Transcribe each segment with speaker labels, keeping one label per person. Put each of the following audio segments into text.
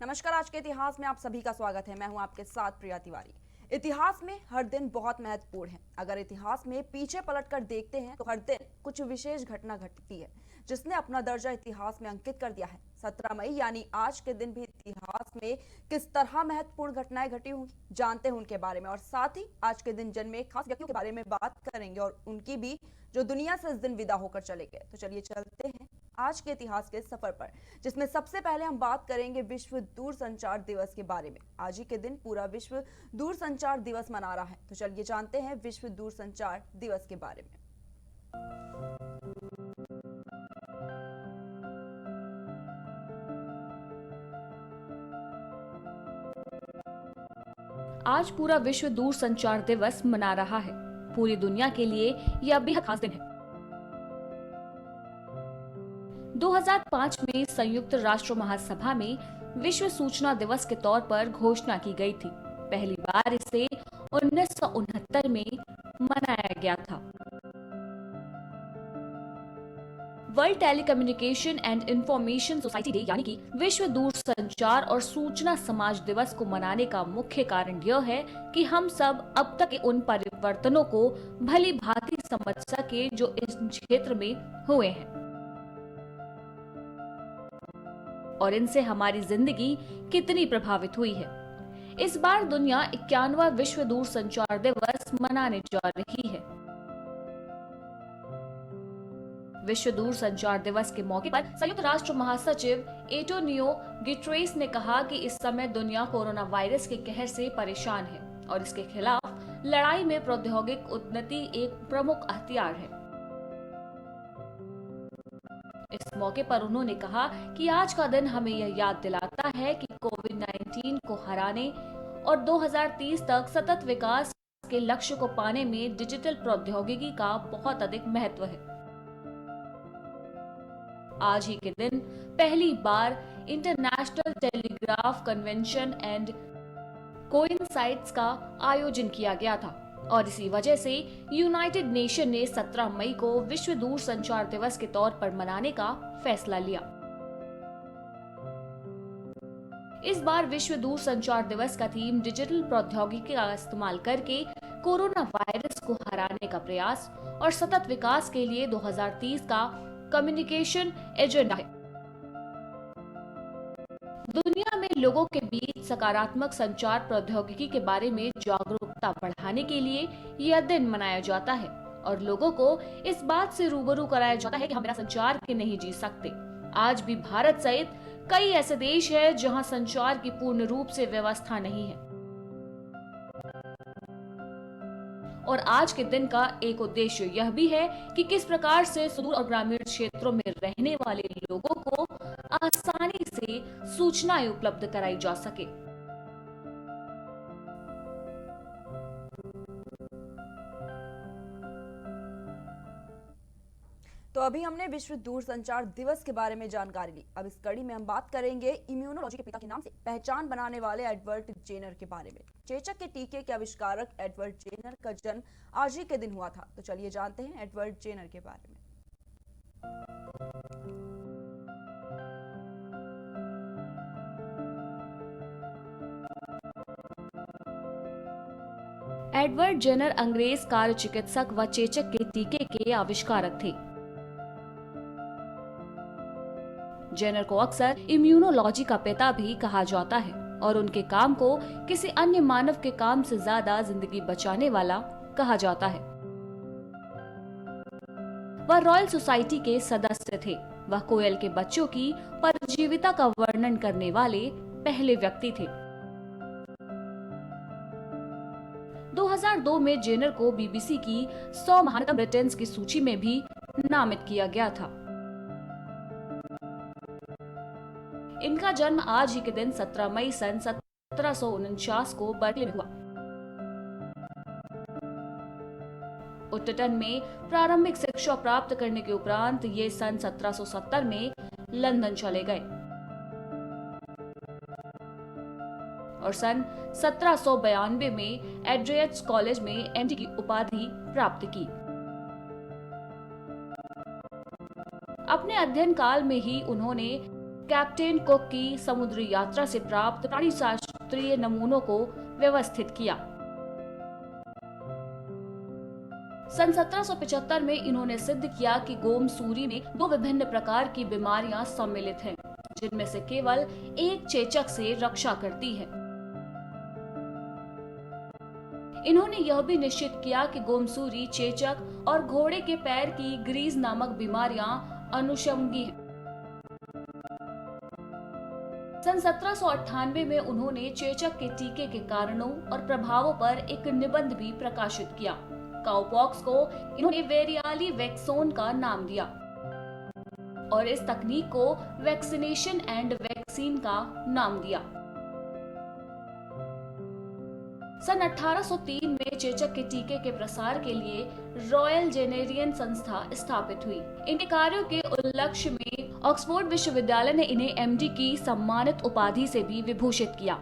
Speaker 1: नमस्कार। आज के इतिहास में आप सभी का स्वागत है। मैं हूं आपके साथ प्रिया तिवारी। इतिहास में हर दिन बहुत महत्वपूर्ण है। अगर इतिहास में पीछे पलटकर देखते हैं तो हर दिन कुछ विशेष घटना घटती है जिसने अपना दर्जा इतिहास में अंकित कर दिया है। 17 मई यानी आज के दिन भी इतिहास में किस तरह महत्वपूर्ण घटनाएं घटी होंगी, जानते हैं उनके बारे में और साथ ही आज के दिन जन्मे खास व्यक्तियों के बारे में बात करेंगे और उनकी भी जो दुनिया से इस दिन विदा होकर चले गए। तो चलिए चलते हैं आज के इतिहास के सफर पर, जिसमें सबसे पहले हम बात करेंगे विश्व दूरसंचार दिवस के बारे में। आज ही के दिन पूरा विश्व दूरसंचार दिवस मना रहा है। तो चलिए जानते हैं विश्व दूरसंचार दिवस के बारे में।
Speaker 2: आज पूरा विश्व दूरसंचार दिवस मना रहा है। पूरी दुनिया के लिए यह बेहद खास दिन है। 2005 में संयुक्त राष्ट्र महासभा में विश्व सूचना दिवस के तौर पर घोषणा की गई थी। पहली बार इसे 1969 में मनाया गया था। World telecommunication and information society day यानी कि विश्व दूरसंचार और सूचना समाज दिवस को मनाने का मुख्य कारण यह है कि हम सब अब तक के उन परिवर्तनों को भली भांति समझ सके जो इस क्षेत्र में हुए हैं और इनसे हमारी जिंदगी कितनी प्रभावित हुई है। इस बार दुनिया 51वां विश्व दूरसंचार दिवस मनाने जा रही है। विश्व दूरसंचार दिवस के मौके पर संयुक्त राष्ट्र महासचिव एंटोनियो गुटेरेस ने कहा कि इस समय दुनिया कोरोना वायरस के कहर से परेशान है और इसके खिलाफ लड़ाई में प्रौद्योगिक उन्नति एक प्रमुख हथियार है। इस मौके पर उन्होंने कहा कि आज का दिन हमें यह याद दिलाता है कि कोविड-19 को हराने और 2030 तक सतत विकास के लक्ष्य को पाने में डिजिटल प्रौद्योगिकी का बहुत अधिक महत्व है। आज ही के दिन पहली बार international telegraph convention and coincides का आयोजन किया गया था और इसी वजह से यूनाइटेड नेशन ने 17 मई को विश्व दूरसंचार दिवस के तौर पर मनाने का फैसला लिया। इस बार विश्व दूरसंचार दिवस का थीम डिजिटल प्रौद्योगिकी का इस्तेमाल करके कोरोना वायरस को हराने का प्रयास और सतत विकास के लिए 2030 का कम्युनिकेशन एजेंडा है। दुनिया में लोगों के बीच सकारात्मक संचार प्रौद्योगिकी के बारे में जागरूकता बढ़ाने के लिए यह दिन मनाया जाता है और लोगों को इस बात से रूबरू कराया जाता है कि हम बिना संचार के नहीं जी सकते। आज भी भारत सहित कई ऐसे देश हैं जहां संचार की पूर्ण रूप से व्यवस्था नहीं है और आज के दिन का एक उद्देश्य यह भी है कि किस प्रकार से सुदूर और ग्रामीण क्षेत्रों में रहने वाले लोगों को आसानी से सूचनाएं उपलब्ध कराई जा सके।
Speaker 1: तो अभी हमने विश्व दूरसंचार दिवस के बारे में जानकारी ली। अब इस कड़ी में हम बात करेंगे इम्यूनोलॉजी के पिता के नाम से पहचान बनाने वाले एडवर्ड जेनर के बारे में। चेचक के टीके के आविष्कारक एडवर्ड जेनर का जन्म आज ही के दिन हुआ था। तो चलिए जानते हैं एडवर्ड जेनर के बारे में।
Speaker 2: एडवर्ड जेनर अंग्रेज कार्य चिकित्सक व चेचक के टीके के आविष्कारक थे। जेनर को अक्सर इम्यूनोलॉजी का पिता भी कहा जाता है और उनके काम को किसी अन्य मानव के काम से ज्यादा जिंदगी बचाने वाला कहा जाता है। वह रॉयल सोसाइटी के सदस्य थे। वह कोयल के बच्चों की परजीविता का वर्णन करने वाले पहले व्यक्ति थे। 2002 में जेनर को बीबीसी की 100 महानतम ब्रिटेन्स की सूची में भी नामित किया गया था। इनका जन्म आज ही के दिन 17 मई सन 1749 को बर्कले में हुआ। उट्टन में प्रारंभिक शिक्षा प्राप्त करने के उपरांत ये सन 1770 में लंदन चले गए और सन 1792 में एड्रियट्स कॉलेज में एमडी की उपाधि प्राप्त की। अपने अध्ययन काल में ही उन्होंने कैप्टन कुक की समुद्री यात्रा से प्राप्त प्राणी शास्त्रीय नमूनों को व्यवस्थित किया। सन 1775 में इन्होंने सिद्ध किया कि गोमसूरी में 2 विभिन्न प्रकार की बीमारियां सम्मिलित हैं, जिनमें से केवल एक चेचक से रक्षा करती है। इन्होंने यह भी निश्चित किया कि गोमसूरी, चेचक और घोड़े के पैर की ग्रीज नामक बीमारियां अनुषंगी हैं। सन 1798 में उन्होंने चेचक के टीके के कारणों और प्रभावों पर एक निबंध भी प्रकाशित किया। काउपॉक्स को इन्होंने वेरियाली वैक्सोन का नाम दिया और इस तकनीक को वैक्सीनेशन एंड वैक्सीन का नाम दिया। सन 1803 में चेचक के टीके के प्रसार के लिए रॉयल जेनेरियन संस्था स्थापित हुई। इनके कार्यों के उल्लक्ष्य में ऑक्सफोर्ड विश्वविद्यालय ने इन्हें एमडी की सम्मानित उपाधि से भी विभूषित किया।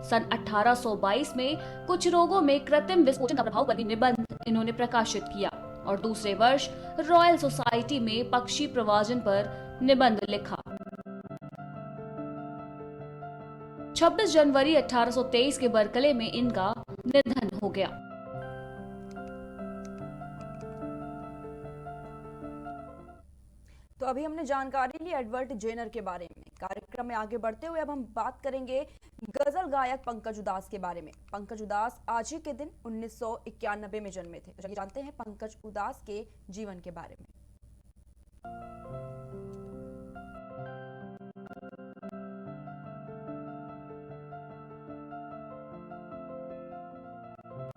Speaker 2: सन 1822 में कुछ रोगों में कृत्रिम विस्फोटन का प्रभाव पर भी निबंध इन्होंने प्रकाशित किया और दूसरे वर्ष रॉयल सोसाइटी में पक्षी प्रवाजन पर निबंध लिखा। 26 जनवरी 1823 के बर्कले में इनका निधन हो गया।
Speaker 1: तो अभी हमने जानकारी ली एडवर्ड जेनर के बारे में। कार्यक्रम में आगे बढ़ते हुए अब हम बात करेंगे गजल गायक पंकज उदास के बारे में। पंकज उदास आज ही के दिन 1991 में जन्मे थे। चलिए जानते हैं पंकज उदास के जीवन के बारे में।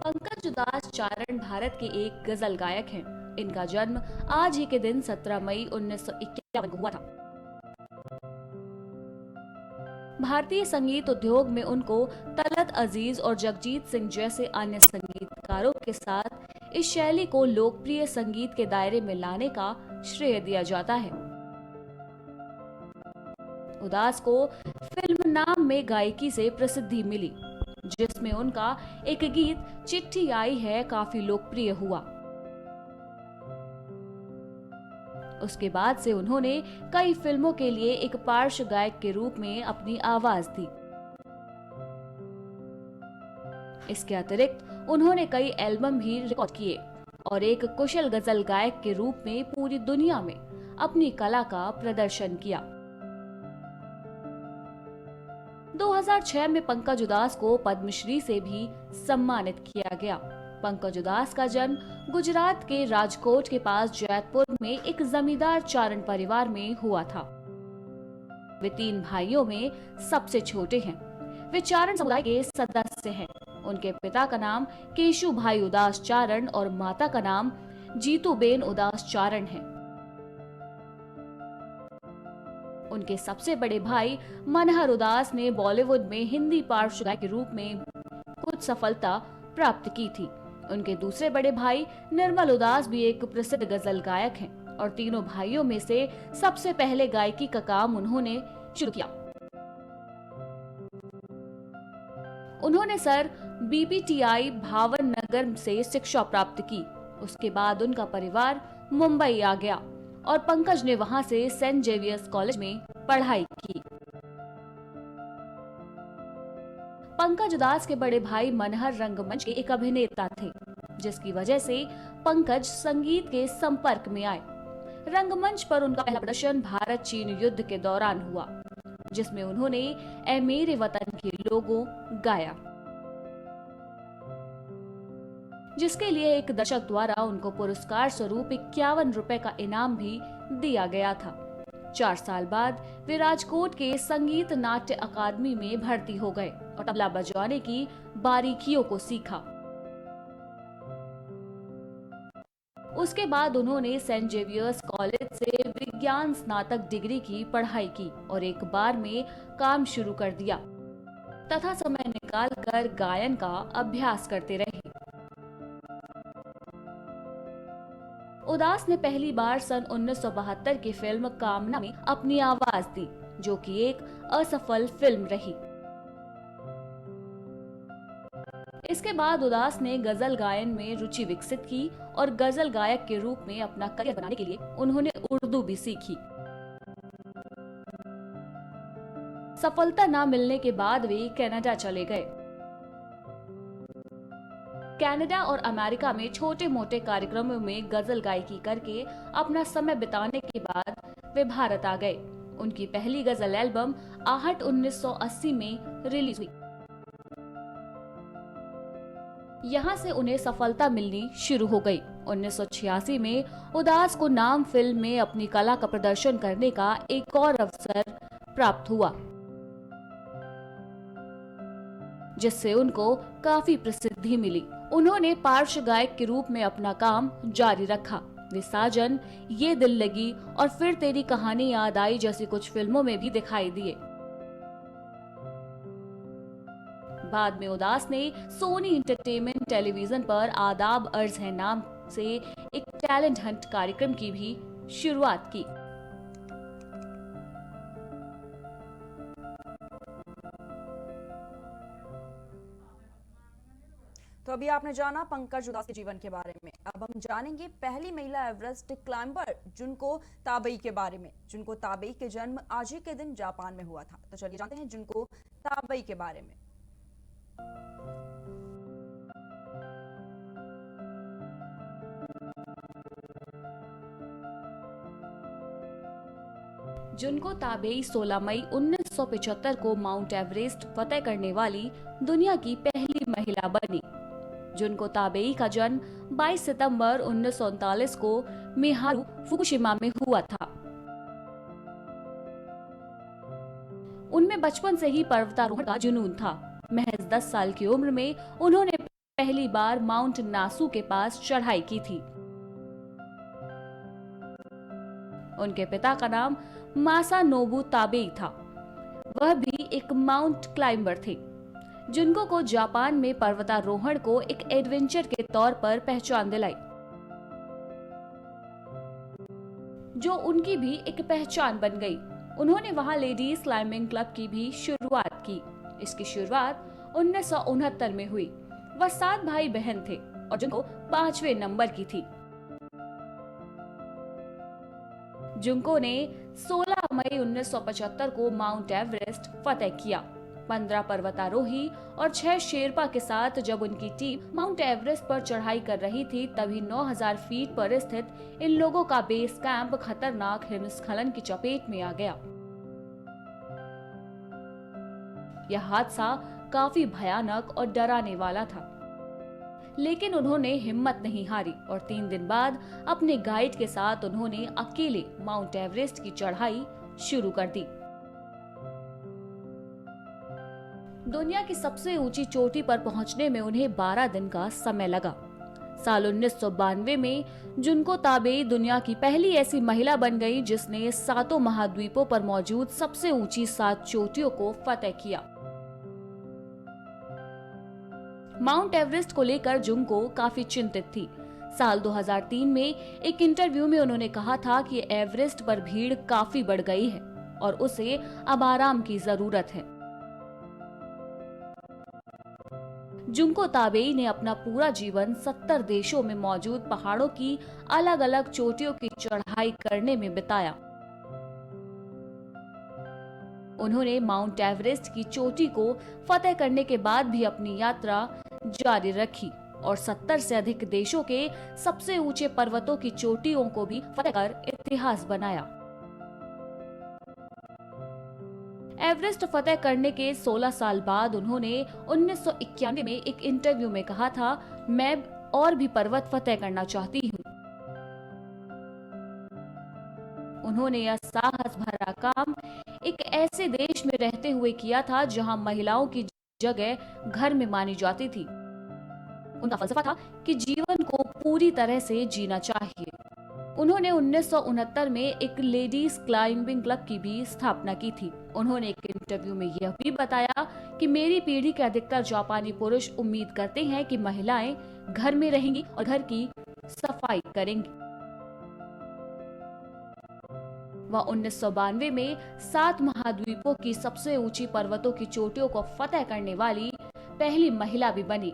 Speaker 2: पंकज उदास चारण भारत के एक गजल गायक हैं। इनका जन्म आज ही के दिन 17 मई 1951 को हुआ था। भारतीय संगीत उद्योग में उनको तलत अजीज और जगजीत सिंह जैसे अन्य संगीतकारों के साथ इस शैली को लोकप्रिय संगीत के दायरे में लाने का श्रेय दिया जाता है। उदास को फिल्म नाम में गायकी से प्रसिद्धि मिली, जिसमें उनका एक गीत चिट्ठी आई है काफी लोकप्रिय हुआ। उसके बाद से उन्होंने कई फिल्मों के लिए एक पार्श्व गायक के रूप में अपनी आवाज दी। इसके अतिरिक्त उन्होंने कई एल्बम भी रिकॉर्ड किए और एक कुशल गजल गायक के रूप में पूरी दुनिया में अपनी कला का प्रदर्शन किया। 2006 में पंकज उदास को पद्मश्री से भी सम्मानित किया गया। पंकज उदास का जन्म गुजरात के राजकोट के पास जैतपुर में एक जमींदार चारण परिवार में हुआ था। वे 3 भाइयों में सबसे छोटे हैं। वे चारण समुदाय के सदस्य हैं। उनके पिता का नाम केशु भाई उदास चारण और माता का नाम जीतूबेन उदास चारण है। उनके सबसे बड़े भाई मनहर उदास ने बॉलीवुड में हिंदी पार्श्व गायक के रूप में कुछ सफलता प्राप्त की थी। उनके दूसरे बड़े भाई निर्मल उदास भी एक प्रसिद्ध गजल गायक हैं और तीनों भाइयों में से सबसे पहले गायकी का काम उन्होंने शुरू किया। उन्होंने सर बीपीटीआई भावन नगर से शिक्षा प्राप्त की। उसके बाद उनका परिवार मुंबई आ गया और पंकज ने वहां से सेंट जेवियर्स कॉलेज में पढ़ाई की। पंकज उदास के बड़े भाई मनहर रंगमंच के एक अभिनेता थे, जिसकी वजह से पंकज संगीत के संपर्क में आए। रंगमंच पर उनका पहला प्रदर्शन भारत चीन युद्ध के दौरान हुआ, जिसमें उन्होंने ए मेरे वतन के लोगों गाया, जिसके लिए एक दर्शक द्वारा उनको पुरस्कार स्वरूप 51 रुपए का इनाम भी दिया गया था। 4 साल बाद वे राजकोट के संगीत नाट्य अकादमी में भर्ती हो गए और तबला बजाने की बारीकियों को सीखा। उसके बाद उन्होंने सेंट जेवियर्स कॉलेज से विज्ञान स्नातक डिग्री की पढ़ाई की और एक बार में काम शुरू कर दिया तथा समय निकालकर गायन का अभ्यास करते रहे। उदास ने पहली बार सन 1972 की फिल्म कामना में अपनी आवाज दी, जो कि एक असफल फिल्म रही। इस इसके बाद उदास ने गजल गायन में रुचि विकसित की और गजल गायक के रूप में अपना करियर बनाने के लिए उन्होंने उर्दू भी सीखी। सफलता न मिलने के बाद वे कनाडा चले गए। कनाडा और अमेरिका में छोटे मोटे कार्यक्रमों में गजल गायकी करके अपना समय बिताने के बाद वे भारत आ गए। उनकी पहली गजल एल्बम आहट 1980 में रिलीज हुई। यहाँ से उन्हें सफलता मिलनी शुरू हो गई। 1986 में उदास को नाम फिल्म में अपनी कला का प्रदर्शन करने का एक और अवसर प्राप्त हुआ, जिससे उनको काफी प्रसिद्धि मिली। उन्होंने पार्श्व गायक के रूप में अपना काम जारी रखा। वे साजन, ये दिल लगी और फिर तेरी कहानी याद आई जैसी कुछ फिल्मों में भी दिखाई दिए। बाद में उदास ने सोनी इंटरटेनमेंट टेलीविजन पर आदाब अर्ज है नाम से एक टैलेंट हंट कार्यक्रम की भी शुरुआत की।
Speaker 1: तो अभी आपने जाना पंकज उदास के जीवन के बारे में। अब हम जानेंगे पहली महिला एवरेस्ट क्लाइंबर जुनको ताबेई के बारे में। जुनको ताबेई के जन्म आज ही के दिन जापान में हुआ था। तो चलिए जानते हैं जुनको ताबेई के बारे में।
Speaker 2: जुनको ताबेई 16 मई 1975 को माउंट एवरेस्ट फतेह करने वाली दुनिया की पहली महिला बनी। जुनको ताबेई का जन्म 22 सितंबर 1939 को मिहारू, फुकुशिमा में हुआ था। उनमें बचपन से ही पर्वतारोहण का जुनून था। महज 10 साल की उम्र में उन्होंने पहली बार माउंट नासू के पास चढ़ाई की थी। उनके पिता का नाम मासानोबु ताबेई था। वह भी एक माउंट क्लाइंबर थे। जुनको को जापान में पर्वतारोहण को एक एडवेंचर के तौर पर पहचान दिलाई, जो उनकी भी एक पहचान बन गई। उन्होंने वहां लेडीज क्लाइंबिंग क्लब की भी शुरुआत की। इसकी शुरुआत 1969 में हुई। वह 7 भाई बहन थे और जुनको 5वें नंबर की थी। जुनको ने 16 मई 1975 को माउंट एवरेस्ट फतेह किया। 15 पर्वतारोही और 6 शेरपा के साथ जब उनकी टीम माउंट एवरेस्ट पर चढ़ाई कर रही थी, तभी 9000 फीट पर स्थित इन लोगों का बेस कैंप खतरनाक हिमस्खलन की चपेट में आ गया। यह हादसा काफी भयानक और डराने वाला था, लेकिन उन्होंने हिम्मत नहीं हारी और 3 दिन बाद अपने गाइड के साथ उन्होंने अकेले माउंट एवरेस्ट की चढ़ाई शुरू कर दी। दुनिया की सबसे ऊंची चोटी पर पहुंचने में उन्हें 12 दिन का समय लगा। साल 1992 में जुनको ताबेई दुनिया की पहली ऐसी महिला बन गई जिसने 7 महाद्वीपों पर मौजूद सबसे ऊंची 7 चोटियों को फतेह किया। माउंट एवरेस्ट को लेकर जुनको काफी चिंतित थी। साल 2003 में एक इंटरव्यू में उन्होंने कहा था कि एवरेस्ट पर भीड़ काफी बढ़ गई है और उसे अब आराम की जरूरत है। जुनको ताबेई ने अपना पूरा जीवन 70 देशों में मौजूद पहाड़ों की अलग अलग चोटियों की चढ़ाई करने में बिताया। उन्होंने माउंट एवरेस्ट की चोटी को फतेह करने के बाद भी अपनी यात्रा जारी रखी और 70 से अधिक देशों के सबसे ऊंचे पर्वतों की चोटियों को भी फतेह कर इतिहास बनाया। एवरेस्ट फतेह करने के 16 साल बाद उन्होंने 1991 में एक इंटरव्यू में कहा था, मैं और भी पर्वत फतेह करना चाहती हूँ। उन्होंने यह साहस भरा काम एक ऐसे देश में रहते हुए किया था जहां महिलाओं की जगह घर में मानी जाती थी। उनका फलसफा था कि जीवन को पूरी तरह से जीना चाहिए। उन्होंने 1969 में एक लेडीज क्लाइंबिंग क्लब की भी स्थापना की थी। उन्होंने एक इंटरव्यू में यह भी बताया कि मेरी पीढ़ी के अधिकतर जापानी पुरुष उम्मीद करते हैं कि महिलाएं घर में रहेंगी और घर की सफाई करेंगी। वह 1992 में 7 महाद्वीपों की सबसे ऊंची पर्वतों की चोटियों को फतेह करने वाली पहली महिला भी बनी।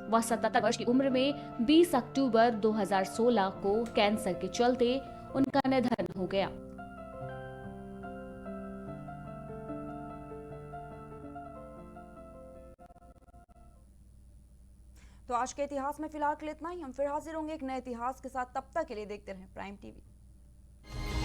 Speaker 2: वह 77 वर्ष की उम्र में 20 अक्टूबर 2016 को कैंसर के चलते उनका निधन हो गया।
Speaker 1: तो आज के इतिहास में फिलहाल के लिए इतना ही। हम फिर हाजिर होंगे एक नए इतिहास के साथ। तब तक के लिए देखते रहें प्राइम टीवी।